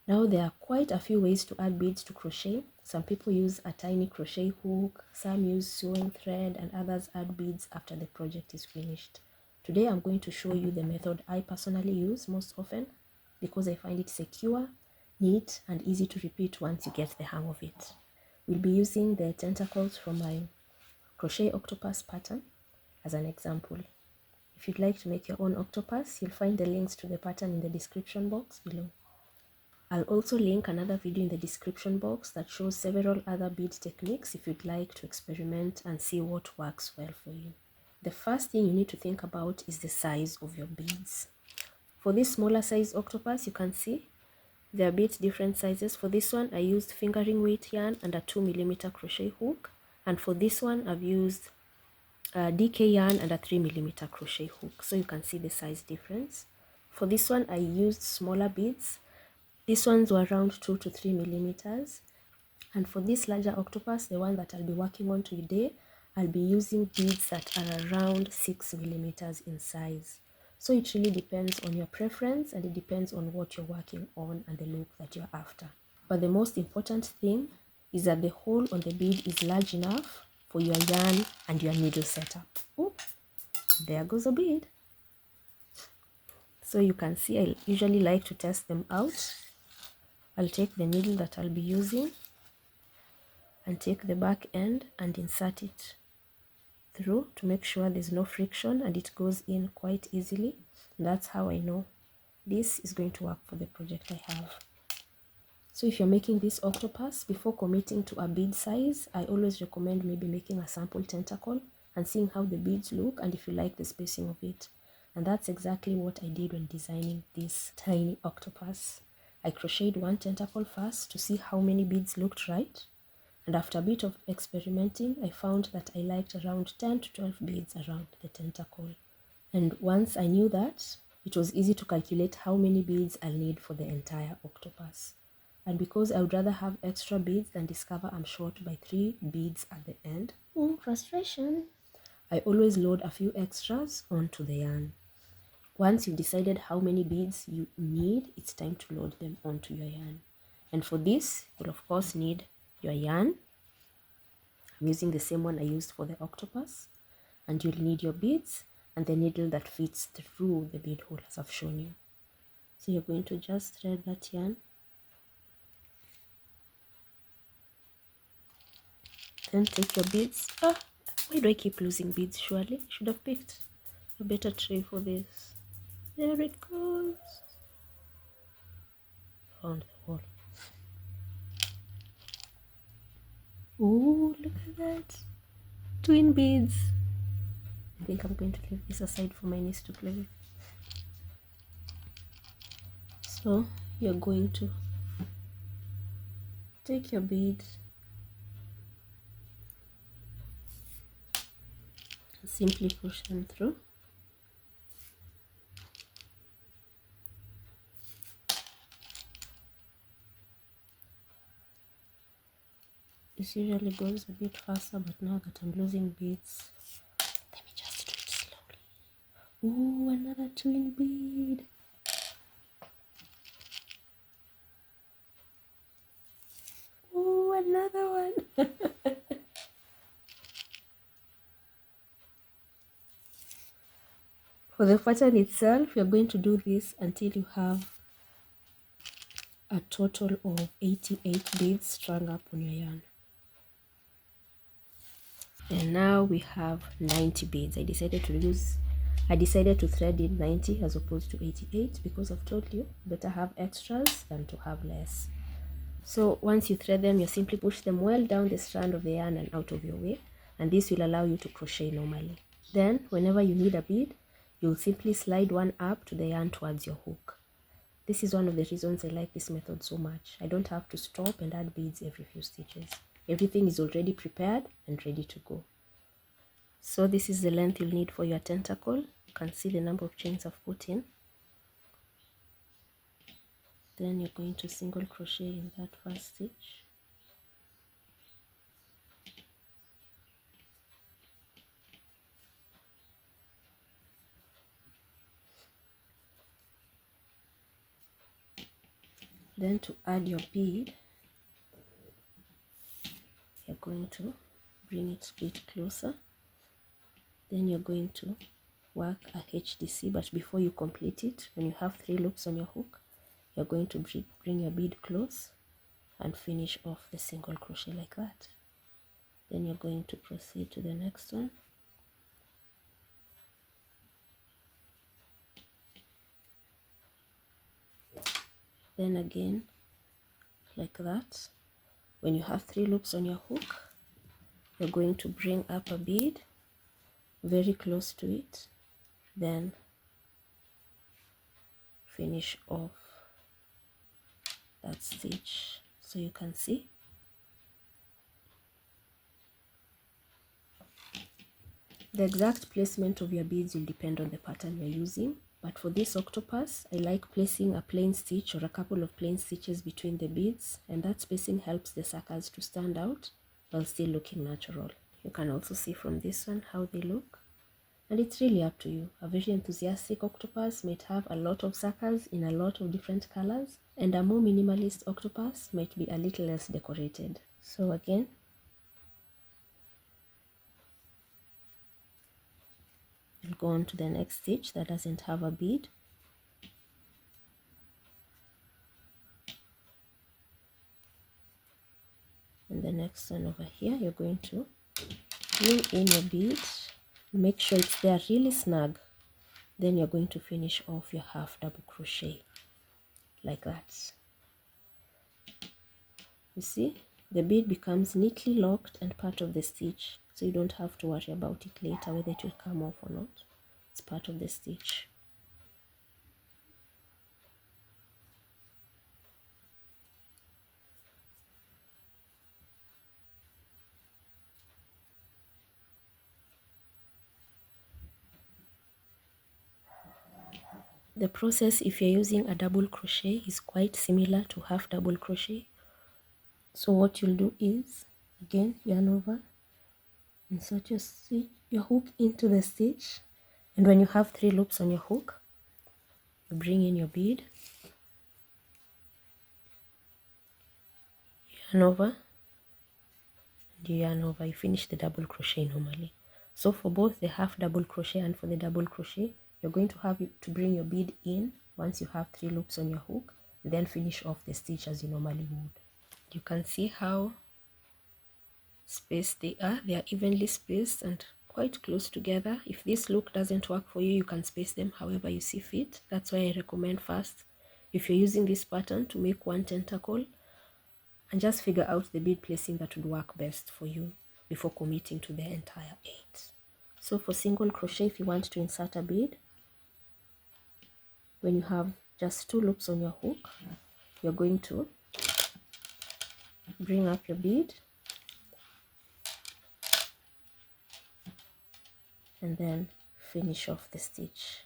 Now there are quite a few ways to add beads to crochet. Some people use a tiny crochet hook, some use sewing thread, and others add beads after the project is finished. Today I'm going to show you the method I personally use most often because I find it secure, neat, and easy to repeat once you get the hang of it. We'll be using the tentacles from my Crochet Octopus pattern as an example. If you'd like to make your own octopus, you'll find the links to the pattern in the description box below. I'll also link another video in the description box that shows several other bead techniques if you'd like to experiment and see what works well for you. The first thing you need to think about is the size of your beads. For this smaller size octopus, you can see there are a bit different sizes. For this one, I used fingering weight yarn and a 2mm crochet hook. And for this one, I've used DK yarn and a 3mm crochet hook. So you can see the size difference. For this one, I used smaller beads. These ones were around 2 to 3mm. And for this larger octopus, the one that I'll be working on today, I'll be using beads that are around 6mm in size. So it really depends on your preference and it depends on what you're working on and the look that you're after. But the most important thing is that the hole on the bead is large enough for your yarn and your needle setup. Oh, there goes a bead. So you can see I usually like to test them out. I'll take the needle that I'll be using and take the back end and insert it through to make sure there's no friction and it goes in quite easily. And that's how I know this is going to work for the project I have. So if you're making this octopus, before committing to a bead size, I always recommend maybe making a sample tentacle and seeing how the beads look and if you like the spacing of it. And that's exactly what I did when designing this tiny octopus. I crocheted one tentacle first to see how many beads looked right. And after a bit of experimenting, I found that I liked around 10 to 12 beads around the tentacle. And once I knew that, it was easy to calculate how many beads I'll need for the entire octopus. And because I would rather have extra beads than discover I'm short by 3 beads at the end, frustration, I always load a few extras onto the yarn. Once you've decided how many beads you need, it's time to load them onto your yarn. And for this, you'll of course need your yarn. I'm using the same one I used for the octopus. And you'll need your beads and the needle that fits through the bead hole as I've shown you. So you're going to just thread that yarn. Then take your beads. Why do I keep losing beads? Surely I should have picked a better tray for this. There it goes. Found the hole. Oh, look at that. Twin beads. I think I'm going to leave this aside for my niece to play with. So you're going to take your bead, simply push them through. This usually goes a bit faster, but now that I'm losing beads, let me just do it slowly. Ooh, another twin bead. Ooh, another one. For the pattern itself, you're going to do this until you have a total of 88 beads strung up on your yarn. And now we have 90 beads. I decided to thread in 90 as opposed to 88 because I've told you better have extras than to have less. So once you thread them, you simply push them well down the strand of the yarn and out of your way, and this will allow you to crochet normally. Then whenever you need a bead, you'll simply slide one up to the yarn towards your hook. This is one of the reasons I like this method so much. I don't have to stop and add beads every few stitches. Everything is already prepared and ready to go. So this is the length you'll need for your tentacle. You can see the number of chains I've put in. Then you're going to single crochet in that first stitch. Then to add your bead, you're going to bring it a bit closer. Then you're going to work a HDC, but before you complete it, when you have 3 loops on your hook, you're going to bring your bead close and finish off the single crochet like that. Then you're going to proceed to the next one. Then again, like that. When you have 3 loops on your hook, you're going to bring up a bead very close to it, then finish off that stitch. So you can see the exact placement of your beads will depend on the pattern you're using, but for this octopus, I like placing a plain stitch or a couple of plain stitches between the beads, and that spacing helps the suckers to stand out while still looking natural. You can also see from this one how they look, and it's really up to you. A very enthusiastic octopus might have a lot of suckers in a lot of different colors, and a more minimalist octopus might be a little less decorated. So again, we'll go on to the next stitch that doesn't have a bead. And the next one over here, you're going to bring in your bead, make sure it's there really snug. Then you're going to finish off your half double crochet like that. You see, the bead becomes neatly locked and part of the stitch, so you don't have to worry about it later whether it will come off or not. It's part of the stitch. The process, if you're using a double crochet, is quite similar to half double crochet. So what you'll do is, again, yarn over, insert your hook into the stitch, and when you have 3 loops on your hook, you bring in your bead, yarn over, and you yarn over. You finish the double crochet normally. So for both the half double crochet and for the double crochet, you're going to have to bring your bead in once you have 3 loops on your hook, and then finish off the stitch as you normally would. You can see how spaced they are. They are evenly spaced and quite close together. If this look doesn't work for you, you can space them however you see fit. That's why I recommend first, if you're using this pattern, to make 1 tentacle and just figure out the bead placing that would work best for you before committing to the entire 8. So for single crochet, if you want to insert a bead, when you have just 2 loops on your hook, you're going to bring up your bead and then finish off the stitch,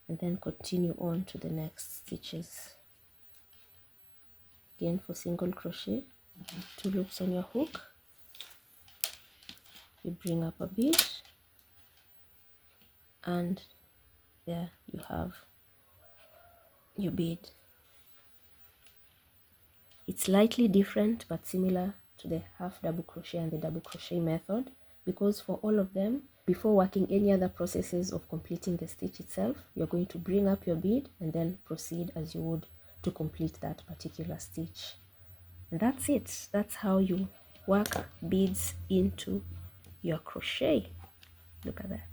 and then continue on to the next stitches. Again, for single crochet, 2 loops on your hook, you bring up a bead, and there you have your bead. It's slightly different but similar to the half double crochet and the double crochet method, because for all of them, before working any other processes of completing the stitch itself, you're going to bring up your bead and then proceed as you would to complete that particular stitch. And that's it. That's how you work beads into your crochet. Look at that.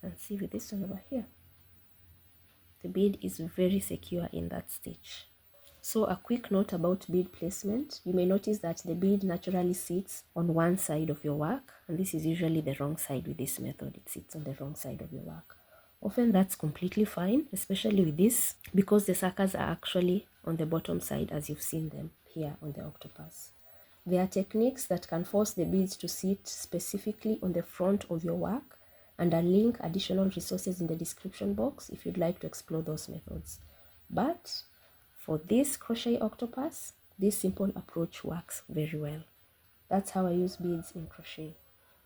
And see with this one over here, the bead is very secure in that stitch. So a quick note about bead placement. You may notice that the bead naturally sits on one side of your work, and this is usually the wrong side with this method. It sits on the wrong side of your work. Often that's completely fine, especially with this, because the suckers are actually on the bottom side as you've seen them here on the octopus. There are techniques that can force the beads to sit specifically on the front of your work, and I'll link additional resources in the description box if you'd like to explore those methods. But for this crochet octopus, this simple approach works very well. That's how I use beads in crochet.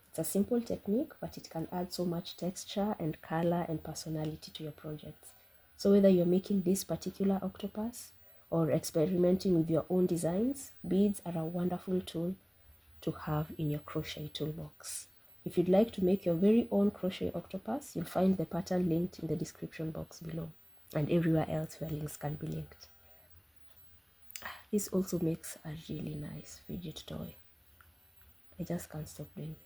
It's a simple technique, but it can add so much texture and color and personality to your projects. So whether you're making this particular octopus or experimenting with your own designs, beads are a wonderful tool to have in your crochet toolbox. If you'd like to make your very own crochet octopus, you'll find the pattern linked in the description box below and everywhere else where links can be linked. This also makes a really nice fidget toy. I just can't stop doing